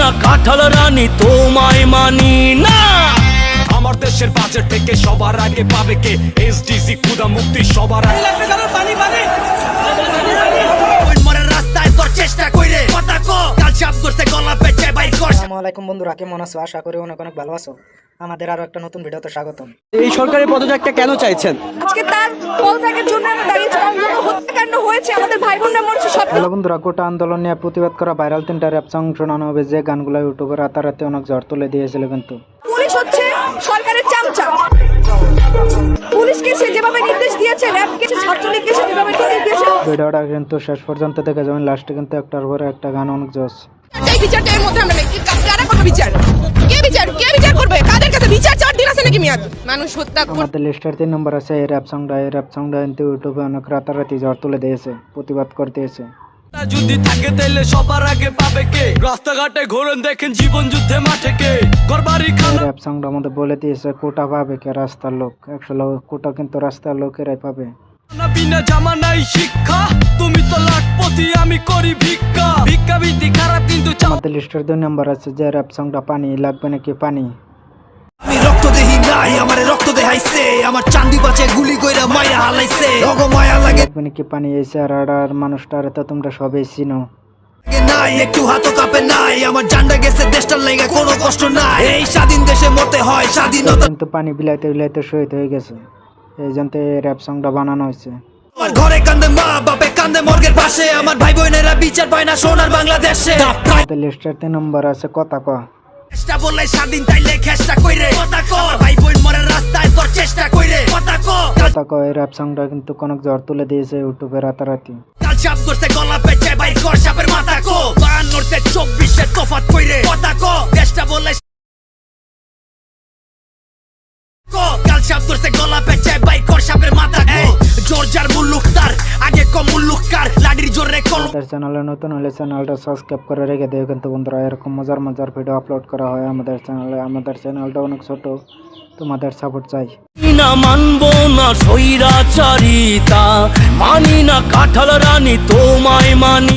না কাঁঠাল রানী তোমায় মানি না। আমার দেশের বাজেট থেকে সবার আগে পাবে কে এসডিজি ক্ষুধা মুক্তি সবার আগে রাস্তায় তোর চেষ্টা কইরে কথা কো কাল চাপ করতে গলা পেঁচে বাইর কর। আসসালামু আলাইকুম বন্ধুরা, কেমন আছো? আশা করি অনেক অনেক ভালো আছো। আমাদের আরো একটা নতুন ভিডিওতে স্বাগতম। এই সরকারি পদত্যাগটা কেন চাইছেন? আজকে তার পদত্যাগের জন্য আমরা দাঁড়িয়েছি, কারণ হত্যাকাণ্ড হয়েছে, আমাদের ভাই বোনরা মরছে। সব হ্যালো বন্ধুরা, কোটা আন্দোলন নিয়ে প্রতিবাদ করা ভাইরাল 3টা র্যাপ সং শোনানো হবে, যে গানগুলো ইউটিউবে রাতারাতি অনেক ঝড় তুলে দিয়েছিল। কিন্তু পুলিশ হচ্ছে সরকারের চামচা। পুলিশকে সে যেভাবে নির্দেশ দিয়েছে, র্যাবকে ছাত্রলীগকে সে যেভাবে নির্দেশ দিয়েছে। ভিডিওটা কিন্তু শেষ পর্যন্ত দেখে যাবেন, লাস্টে কিন্তু একটার পরে একটা গান অনেক জোস। এই বিচারটার মধ্যে আমরা নাকি কারা করবে বিচার? কে বিচার করবে? কাদের কাছে বিচার 4 দিন আছে নাকি মেয়াদ? মানুষ হত্যা আমাদের লিস্টের 3 নম্বর আছে এই র্যাপ সংটা কিন্তু ইউটিউবে অনেক রাতারাতি ঝড় তুলে দিয়েছে, প্রতিবাদ করতেছে। যদি থাকে তাহলে সবার আগে পাবে কে? রাস্তাঘাটে ঘোরেন দেখেন জীবন যুদ্ধে মাঠে কে? ঘরবাড়ি খানা র্যাপ সংটা আমাদের বলে দিয়েছে কোটা পাবে কে? রাস্তার লোক। আসলে কোটা কিন্তু রাস্তার লোকেরাই পাবে। বিনা জামা নাই শিক্ষা, তুমি তো লাখপতি আমি করি ভিক্ষা। ভিক্ষাবৃত্তি খারাপ কিন্তু আমাদের লিস্টের 2 নম্বর আছে যে র্যাপ সংটা পানি লাগবে নাকি পানি। আমি রক্ত দেহি নাই আমারে রক্ত দেখাইছে আমার চান্দি বাঁচে গুলি কইরা মায়া হালাইছে রগ মায়া লাগে লাগবে নাকি পানি। এই চেহারার মানুষটারে তো তোমরা সবাই চিনো। নাই একটু হাতও কাঁপে নাই আমার জানডা গেছে দেশটার লাগা কোনো কষ্ট নাই এই স্বাধীন দেশে মরতে হয় স্বাধীনতা। কিন্তু পানি বিলাইতে বিলাইতে শহীদ হয়ে গেছে, এই জন্য এই র্যাপ সংটা বানানো হয়েছে। আমার ঘরে কান্দে মা বাপে কান্দে মর্গের পাশে আমার ভাই বোনেরা বিচার পায় না সোনার বাংলাদেশে। আমাদের লিস্টের 3 নম্বর আছে কথা ক। চেষ্টা বললে স্বাধীন তাইলে খেষ্টা কইরে কথা কো ভাই বোন মরে রাস্তায় তোর চেষ্টা কইরে কথা কো কথা ক এই র্যাপ সংটা কিন্তু অনেক ঝড় তুলে দিয়েছে ইউটিউবে রাতারাতি। কাল চাপ করতে গলা পেঁচে বাইর কর সাপের মাথা কো 52 24 তফাৎ কইরে কথা কো চেষ্টা বললে কো কাল চাপ করতে গলা পেঁচে বাইর কর সাপের মাথা কো জোরজার মুল্লুক তার আগে কম মুল্লুক কার লাডির জোরে কল। আমাদের চ্যানেলে নতুন হলে চ্যানেলটা সাবস্ক্রাইব করে রেখে দিও। কিন্তু বন্ধুরা এরকম মজার মজার ভিডিও আপলোড করা হয় আমাদের চ্যানেলে। আমাদের চ্যানেলটা অনেক ছোট, তোমাদের সাপোর্ট চাই। না মানবো না স্বৈরাচারিতা, মানি না কাঁঠাল রানী তোমায় মানি।